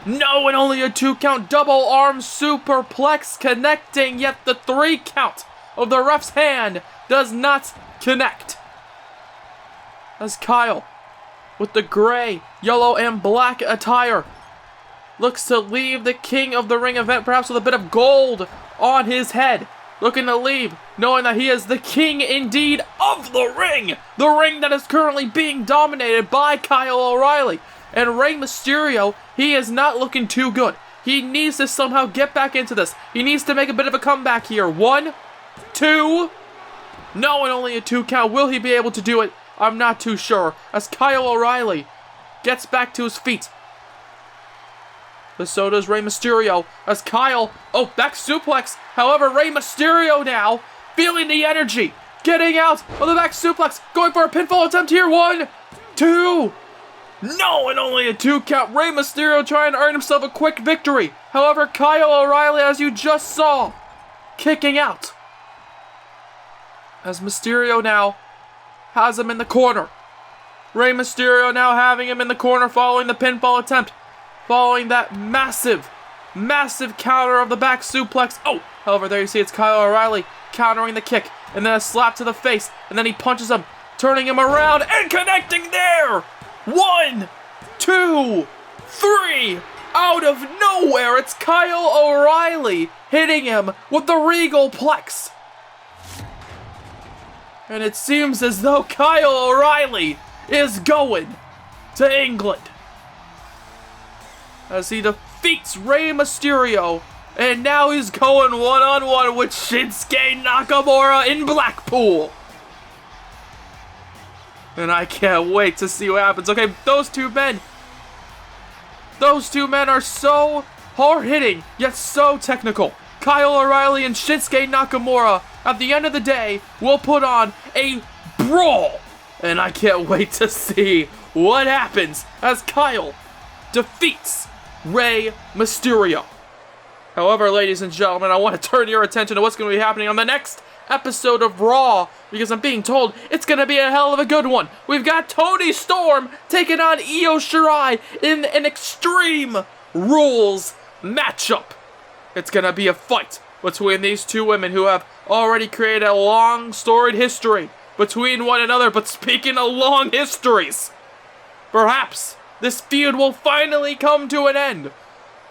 No, and only a 2 count double arm superplex connecting, yet the 3 count of the ref's hand does not connect. As Kyle, with the gray, yellow, and black attire, looks to leave the King of the Ring event, perhaps with a bit of gold on his head. Looking to leave, knowing that he is the king indeed of the ring. The ring that is currently being dominated by Kyle O'Reilly. And Rey Mysterio, he is not looking too good. He needs to somehow get back into this. He needs to make a bit of a comeback here. 1, 2. No, and only a 2 count. Will he be able to do it? I'm not too sure, as Kyle O'Reilly gets back to his feet. But so does Rey Mysterio, as Kyle, back suplex. However, Rey Mysterio now, feeling the energy, getting out of the back suplex, going for a pinfall attempt here. 1, 2. No, and only a 2 count. Rey Mysterio trying to earn himself a quick victory. However, Kyle O'Reilly, as you just saw, kicking out. As Mysterio now has him in the corner. Rey Mysterio now having him in the corner following the pinfall attempt. Following that massive counter of the back suplex. However, there you see it's Kyle O'Reilly countering the kick. And then a slap to the face. And then he punches him, turning him around and connecting there. 1, 2, 3. Out of nowhere, it's Kyle O'Reilly hitting him with the Regal Plex. And it seems as though Kyle O'Reilly is going to England, as he defeats Rey Mysterio, and now he's going one-on-one with Shinsuke Nakamura in Blackpool. And I can't wait to see what happens. Okay, those two men are so hard-hitting, yet so technical. Kyle O'Reilly and Shinsuke Nakamura, at the end of the day, will put on a brawl. And I can't wait to see what happens as Kyle defeats Rey Mysterio. However, ladies and gentlemen, I want to turn your attention to what's going to be happening on the next episode of Raw, because I'm being told it's going to be a hell of a good one. We've got Toni Storm taking on Io Shirai in an Extreme Rules matchup. It's going to be a fight between these two women who have already created a long, storied history between one another. But speaking of long histories, perhaps this feud will finally come to an end.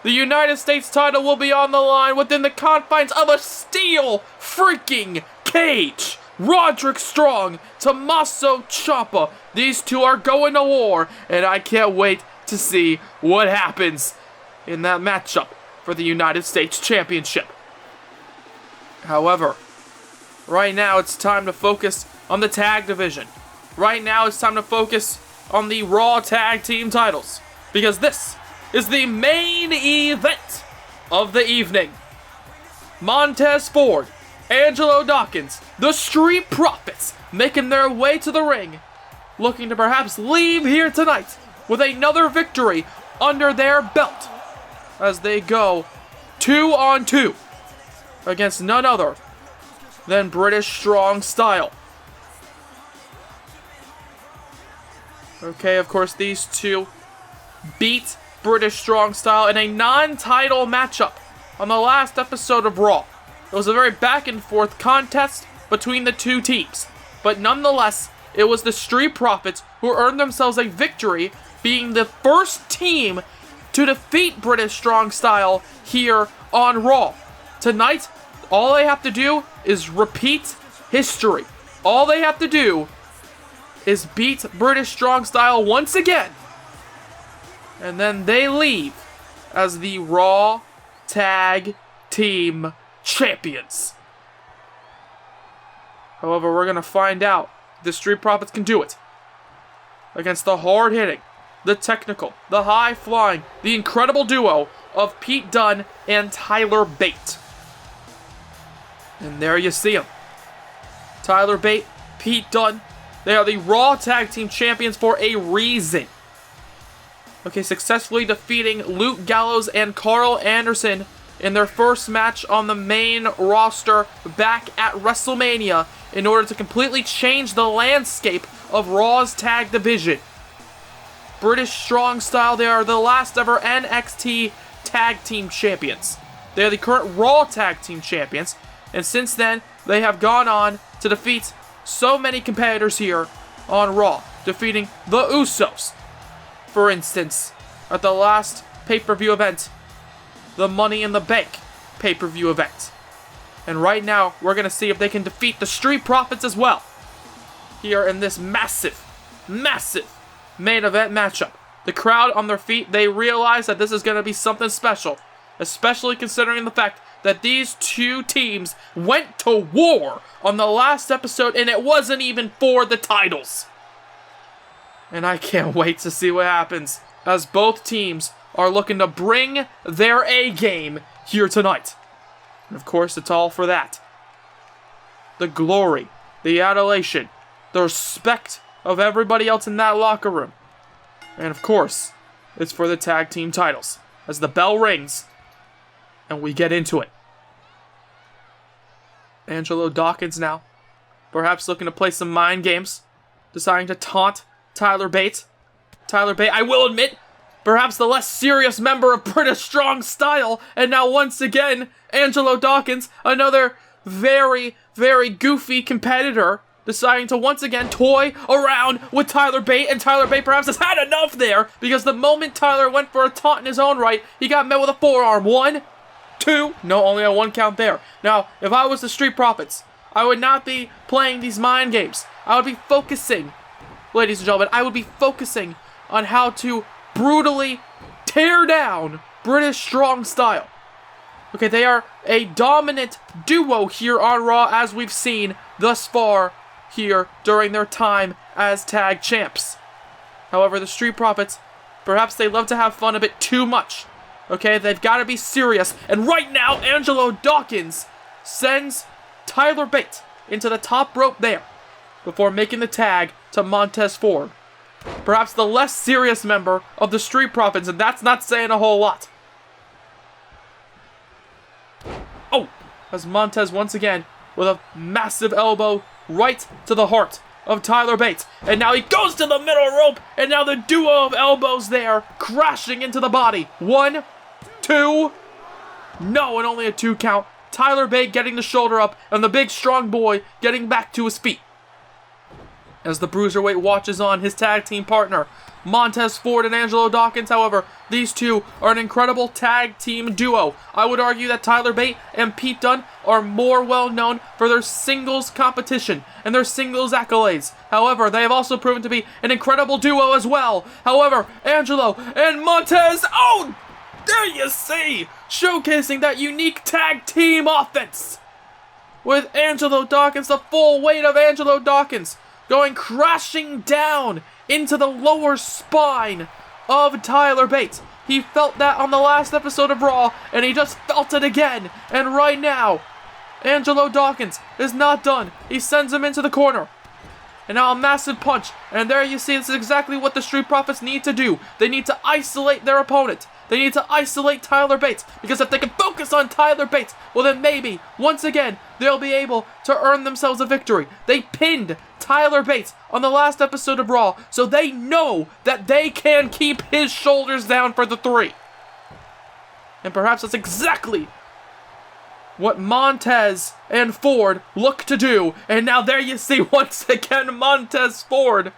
The United States title will be on the line within the confines of a steel freaking cage. Roderick Strong, Tommaso Ciampa. These two are going to war, and I can't wait to see what happens in that matchup for the United States Championship. However, right now it's time to focus on the tag division. Right now it's time to focus on the Raw Tag Team titles, because this is the main event of the evening. Montez Ford, Angelo Dawkins, the Street Profits, making their way to the ring, looking to perhaps leave here tonight with another victory under their belt as they go 2-on-2 against none other than British Strong Style. Okay, of course, these two beat British Strong Style in a non-title matchup on the last episode of Raw. It was a very back-and-forth contest between the two teams, but nonetheless, it was the Street Profits who earned themselves a victory, being the first team to defeat British Strong Style here on Raw. Tonight, all they have to do is repeat history. All they have to do is beat British Strong Style once again, and then they leave as the Raw Tag Team Champions. However, we're going to find out if the Street Profits can do it against the hard-hitting, the technical, the high-flying, the incredible duo of Pete Dunne and Tyler Bate. And there you see them. Tyler Bate, Pete Dunne. They are the Raw Tag Team Champions for a reason. Okay, successfully defeating Luke Gallows and Carl Anderson in their first match on the main roster back at WrestleMania in order to completely change the landscape of Raw's tag division. British Strong Style, they are the last ever NXT Tag Team Champions. They are the current Raw Tag Team Champions, and since then, they have gone on to defeat so many competitors here on Raw, defeating the Usos, for instance, at the last pay-per-view event, the Money in the Bank pay-per-view event. And right now, we're going to see if they can defeat the Street Profits as well, here in this massive, massive main event matchup. The crowd on their feet, they realize that this is going to be something special, especially considering the fact that these two teams went to war on the last episode, and it wasn't even for the titles. And I can't wait to see what happens, as both teams are looking to bring their A-game here tonight. And of course, it's all for that. The glory, the adulation, the respect of everybody else in that locker room. And of course, it's for the tag team titles, as the bell rings and we get into it. Angelo Dawkins now, perhaps looking to play some mind games, deciding to taunt Tyler Bate. Tyler Bate, I will admit, perhaps the less serious member of British Strong Style, and now once again, Angelo Dawkins, another very, very goofy competitor, deciding to once again toy around with Tyler Bate, and Tyler Bate perhaps has had enough there, because the moment Tyler went for a taunt in his own right, he got met with a forearm. 1, 2, no, only a 1 count there. Now, if I was the Street Profits, I would not be playing these mind games. I would be focusing, ladies and gentlemen, I would be focusing on how to brutally tear down British Strong Style. Okay, they are a dominant duo here on Raw, as we've seen thus far here during their time as tag champs. However, the Street Profits, perhaps they love to have fun a bit too much. Okay, they've got to be serious. And right now, Angelo Dawkins sends Tyler Bate into the top rope there before making the tag to Montez Ford. Perhaps the less serious member of the Street Profits, and that's not saying a whole lot. Oh, as Montez once again with a massive elbow right to the heart of Tyler Bate. And now he goes to the middle rope, and now the duo of elbows there crashing into the body. 1, 2, no, and only a 2 count. Tyler Bate getting the shoulder up, and the big strong boy getting back to his feet. As the Bruiserweight watches on his tag team partner, Montez Ford and Angelo Dawkins. However, these two are an incredible tag team duo. I would argue that Tyler Bate and Pete Dunne are more well known for their singles competition and their singles accolades. However, they have also proven to be an incredible duo as well. However, Angelo and Montez, oh, there you see, showcasing that unique tag team offense. With Angelo Dawkins, the full weight of Angelo Dawkins going crashing down into the lower spine of Tyler Bate. He felt that on the last episode of Raw, and he just felt it again. And right now, Angelo Dawkins is not done. He sends him into the corner. And now a massive punch. And there you see, this is exactly what the Street Profits need to do. They need to isolate their opponent. They need to isolate Tyler Bate, because if they can focus on Tyler Bate, well then maybe, once again, they'll be able to earn themselves a victory. They pinned Tyler Bate on the last episode of Raw, so they know that they can keep his shoulders down for the 3. And perhaps that's exactly what Montez and Ford look to do. And now there you see, once again, Montez Ford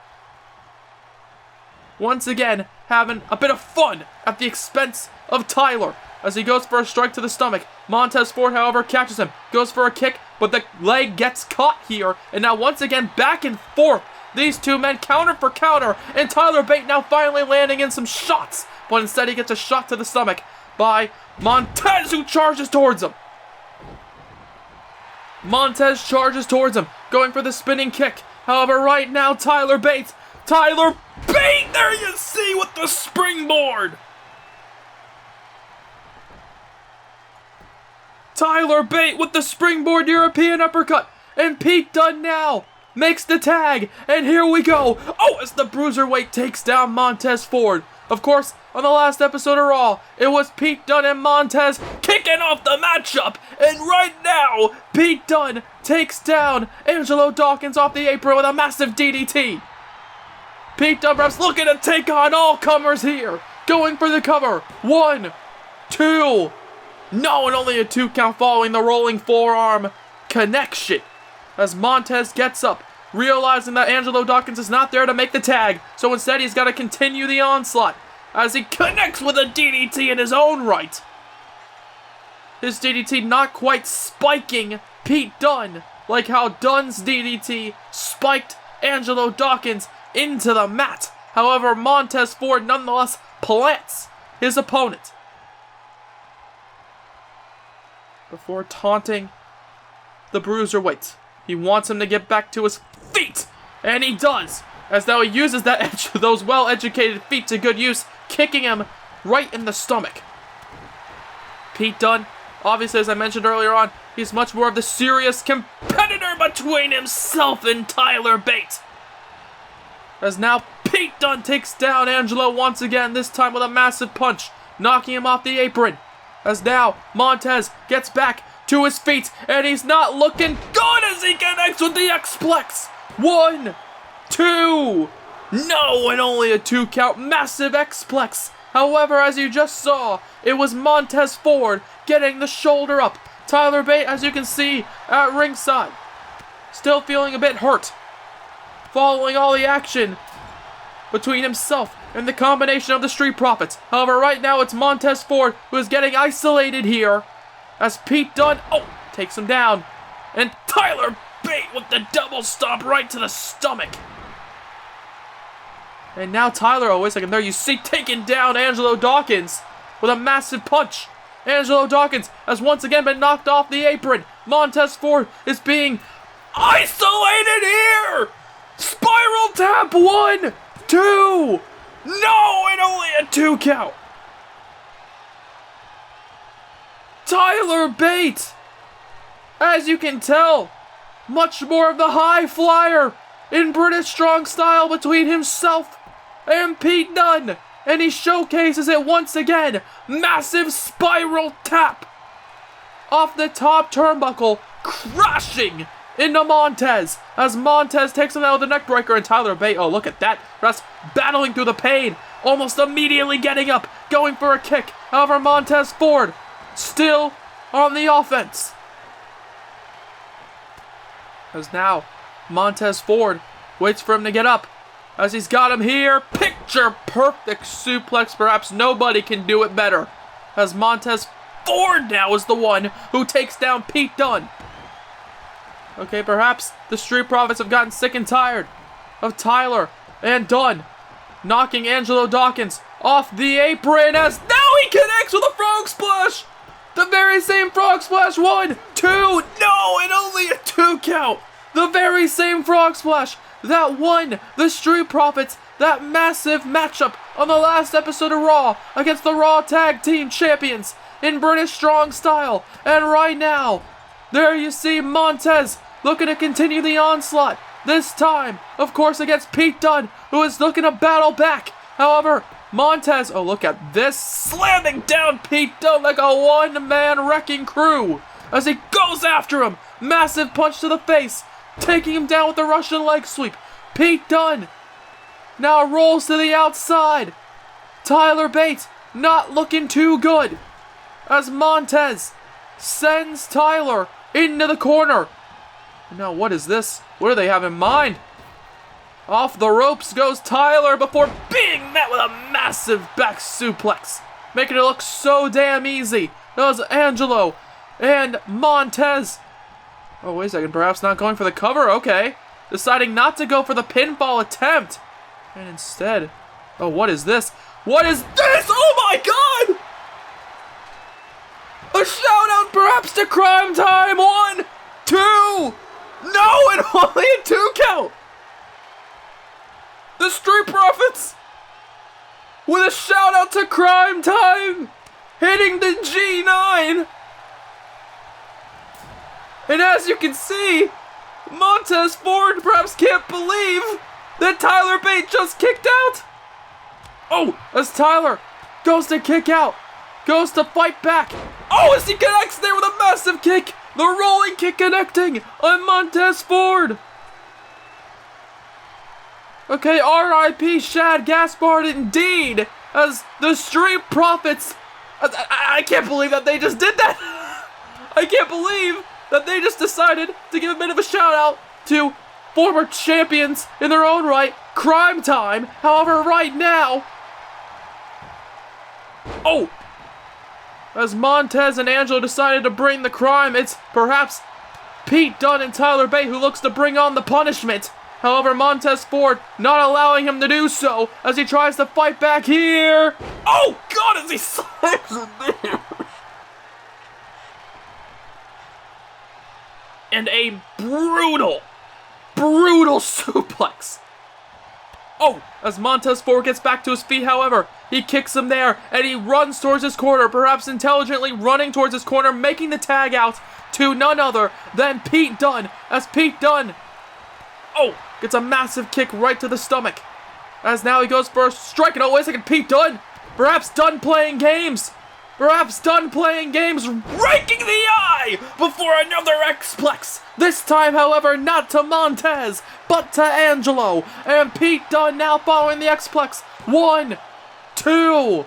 once again having a bit of fun at the expense of Tyler as he goes for a strike to the stomach. Montez Ford, however, catches him, goes for a kick, but the leg gets caught here. And now once again, back and forth, these two men counter for counter, and Tyler Bate now finally landing in some shots, but instead he gets a shot to the stomach by Montez, who charges towards him. Montez charges towards him, going for the spinning kick. However, right now, Tyler Bate, there you see, with the springboard. Tyler Bate with the springboard European uppercut. And Pete Dunne now makes the tag. And here we go. Oh, as the Bruiserweight takes down Montez Ford. Of course, on the last episode of Raw, it was Pete Dunne and Montez kicking off the matchup. And right now, Pete Dunne takes down Angelo Dawkins off the apron with a massive DDT. Pete Dunne perhaps looking to take on all comers here. Going for the cover. 1, 2. No, and only a 2 count following the rolling forearm connection. As Montez gets up, realizing that Angelo Dawkins is not there to make the tag. So instead he's got to continue the onslaught as he connects with a DDT in his own right. His DDT not quite spiking Pete Dunne like how Dunne's DDT spiked Angelo Dawkins into the mat. However, Montez Ford nonetheless plants his opponent before taunting the Bruiserweight. He wants him to get back to his feet, and he does, as though he uses those well-educated feet to good use, kicking him right in the stomach. Pete Dunne, obviously, as I mentioned earlier on, he's much more of the serious competitor between himself and Tyler Bate. As now Pete Dunne takes down Angelo once again, this time with a massive punch, knocking him off the apron. As now Montez gets back to his feet, and he's not looking good as he connects with the X-Plex. 1, 2. No, and only a 2 count. Massive X-Plex. However, as you just saw, it was Montez Ford getting the shoulder up. Tyler Bate, as you can see, at ringside, still feeling a bit hurt, following all the action between himself and the combination of the Street Profits. However, right now it's Montez Ford who is getting isolated here as Pete Dunne, takes him down. And Tyler Bate with the double stomp right to the stomach. And now Tyler, wait a second, there you see, taking down Angelo Dawkins with a massive punch. Angelo Dawkins has once again been knocked off the apron. Montez Ford is being isolated here. Spiral tap. 1, 2. No, and only a 2 count. Tyler Bate, as you can tell, much more of the high flyer in British strong style between himself and Pete Dunne. And he showcases it once again. Massive spiral tap off the top turnbuckle, crashing into Montez as Montez takes him out with the neckbreaker. And Tyler Bate, look at that, just battling through the pain, almost immediately getting up, going for a kick. However, Montez Ford still on the offense. As now Montez Ford Waits for him to get up. As he's got him here. Picture perfect suplex. Perhaps nobody can do it better. As Montez Ford now is the one who takes down Pete Dunne. Okay, perhaps the Street Profits have gotten sick and tired of Tyler and Dunne knocking Angelo Dawkins off the apron as now he connects with a frog splash. The very same frog splash. 1, 2, no, and only a 2 count. The very same frog splash that won the Street Profits that massive matchup on the last episode of Raw against the Raw Tag Team Champions in British Strong Style. And right now, there you see Montez looking to continue the onslaught. This time, of course, against Pete Dunne, who is looking to battle back. However, Montez, oh look at this, slamming down Pete Dunne like a one-man wrecking crew as he goes after him. Massive punch to the face, taking him down with the Russian leg sweep. Pete Dunne now rolls to the outside. Tyler Bate not looking too good as Montez sends Tyler into the corner. Now what is this? What do they have in mind? Off the ropes goes Tyler before being met with a massive back suplex, making it look so damn easy. That was Angelo and Montez. Oh, wait a second. Perhaps not going for the cover. Okay. Deciding not to go for the pinfall attempt. And instead... Oh, what is this? What is this? Oh my god! A shout out perhaps to Crime Time. 1, 2. No, and only a 2 count. The Street Profits with a shout out to Crime Time, hitting the G9. And as you can see, Montez Ford perhaps can't believe that Tyler Bate just kicked out. Oh, as Tyler goes to kick out, goes to fight back. Oh, as he connects there with a massive kick. The rolling kick connecting on Montez Ford. Okay, R.I.P. Shad Gaspard indeed, as the Street Profits. I can't believe that they just did that. I can't believe that they just decided to give a bit of a shout out to former champions in their own right, Crime Time. However, right now, oh, as Montez and Angelo decided to bring the crime, it's perhaps Pete Dunne and Tyler Bate who looks to bring on the punishment. However, Montez Ford not allowing him to do so as he tries to fight back here. Oh god, as he slams him there. And a brutal suplex. Oh, as Montez Ford gets back to his feet, however, he kicks him there, and he runs towards his corner, perhaps intelligently running towards his corner, making the tag out to none other than Pete Dunne, as Pete Dunne, oh, gets a massive kick right to the stomach, as now he goes for a strike, and oh, wait a second, Pete Dunne, perhaps done playing games, raking the eye before another X-Plex. This time, however, not to Montez, but to Angelo. And Pete Dunne now following the X-Plex. 1, 2.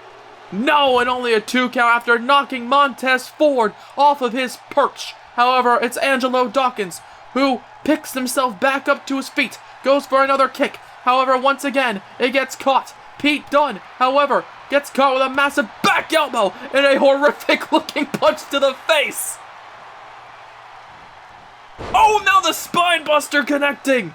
No, and only a 2 count after knocking Montez Ford off of his perch. However, it's Angelo Dawkins who picks himself back up to his feet, goes for another kick. However, once again, it gets caught. Pete Dunne, however, gets caught with a massive back elbow and a horrific-looking punch to the face. Oh, now the spine buster connecting.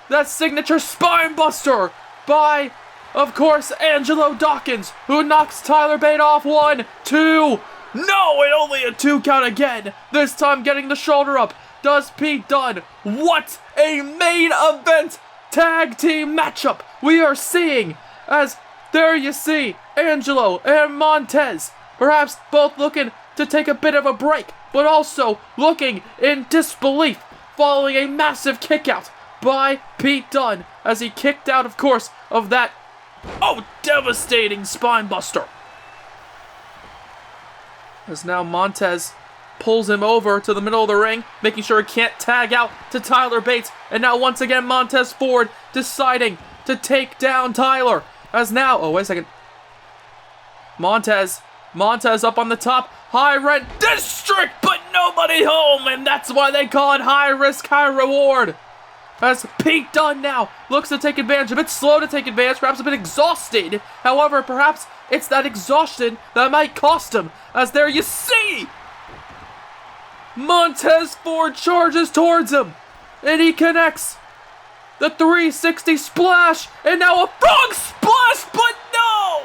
That signature spine buster by, of course, Angelo Dawkins, who knocks Tyler Bate off. 1, 2. No, and only a 2 count again. This time getting the shoulder up. Does Pete Dunne. What a main event tag team matchup we are seeing, as there you see Angelo and Montez, perhaps both looking to take a bit of a break, but also looking in disbelief following a massive kick out by Pete Dunne as he kicked out, of course, of that, oh, devastating spine buster. As now Montez pulls him over to the middle of the ring, making sure he can't tag out to Tyler Bate, and now once again Montez Ford deciding to take down Tyler, as now, oh, wait a second, Montez up on the top, high rent district, but nobody home, and that's why they call it high risk, high reward. As Pete Dunne now looks to take advantage. A bit slow to take advantage, perhaps a bit exhausted. However, perhaps it's that exhaustion that might cost him. As there you see, Montez Ford charges towards him. And he connects the 360 splash. And now a frog splash, but no!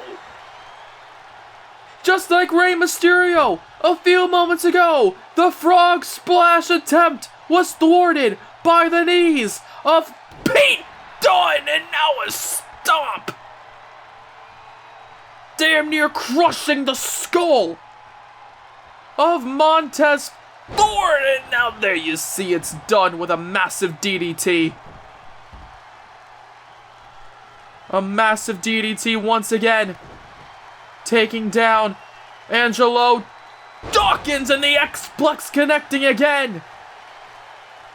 Just like Rey Mysterio a few moments ago, the frog splash attempt was thwarted by the knees of Pete Dunne, and now a stomp, damn near crushing the skull of Montez Ford, and now there you see it's done with a massive DDT. A massive DDT once again, taking down Angelo Dawkins, and the X-Plex connecting again.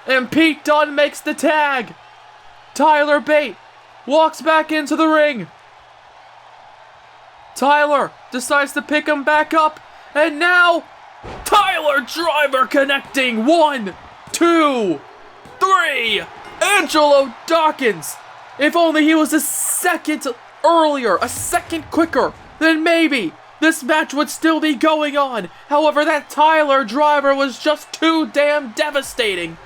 And Pete Dunne makes the tag. Tyler Bate walks back into the ring. Tyler decides to pick him back up. And now, Tyler Driver connecting. 1, 2, 3. Angelo Dawkins. If only he was a second earlier, a second quicker, then maybe this match would still be going on. However, that Tyler Driver was just too damn devastating.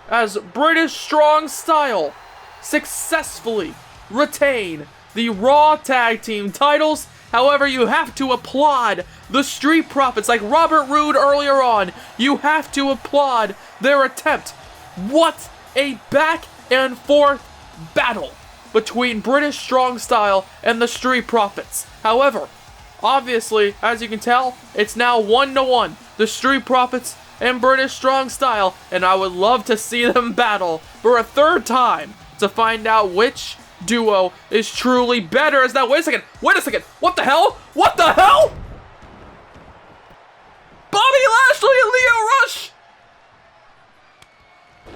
As British Strong Style successfully retain the Raw Tag Team titles. However, you have to applaud the Street Profits, like Robert Roode earlier on. You have to applaud their attempt. What a back and forth battle between British Strong Style and the Street Profits. However, obviously, as you can tell, it's now 1-1. The Street Profits and British Strong Style, and I would love to see them battle for a third time to find out which duo is truly better. Is that, wait a second, what the hell? What the hell? Bobby Lashley and Lio Rush!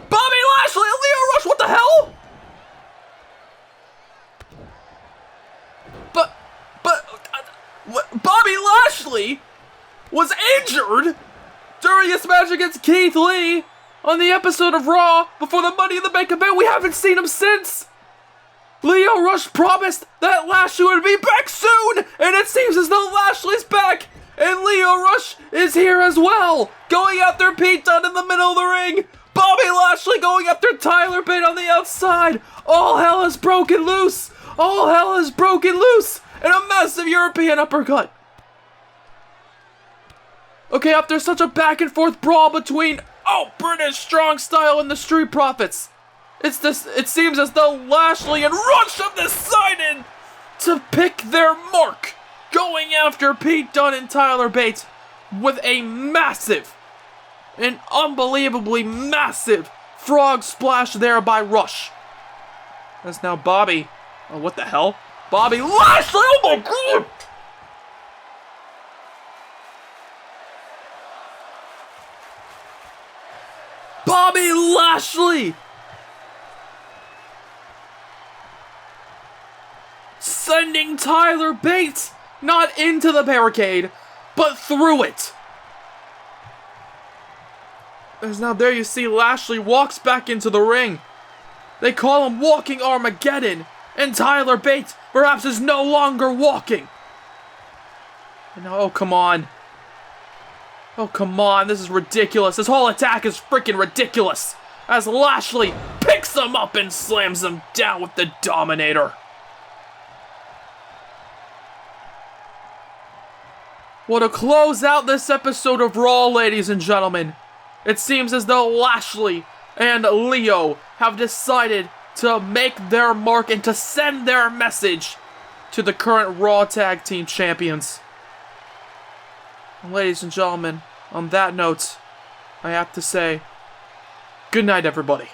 Bobby Lashley and Lio Rush, what the hell? Bobby Lashley was injured during his match against Keith Lee on the episode of Raw before the Money in the Bank event. We haven't seen him since. Lio Rush promised that Lashley would be back soon, and it seems as though Lashley's back, and Lio Rush is here as well, going after Pete Dunne in the middle of the ring. Bobby Lashley going after Tyler Bate on the outside. All hell has broken loose. All hell has broken loose. And a massive European uppercut. Okay, after such a back and forth brawl between British Strong Style and the Street Profits, it seems as though Lashley and Rush have decided to pick their mark, going after Pete Dunne and Tyler Bate with a massive, an unbelievably massive frog splash there by Rush. That's now Bobby. Oh, what the hell? Bobby Lashley! Oh my god! Bobby Lashley! Sending Tyler Bate not into the barricade, but through it. As now there you see Lashley walks back into the ring. They call him Walking Armageddon. And Tyler Bate perhaps is no longer walking. And oh, come on. Oh, come on. This is ridiculous. This whole attack is freaking ridiculous. As Lashley picks him up and slams him down with the Dominator. Well, to close out this episode of Raw, ladies and gentlemen, it seems as though Lashley and Lio have decided to make their mark and to send their message to the current Raw Tag Team Champions. And ladies and gentlemen, on that note, I have to say, good night, everybody.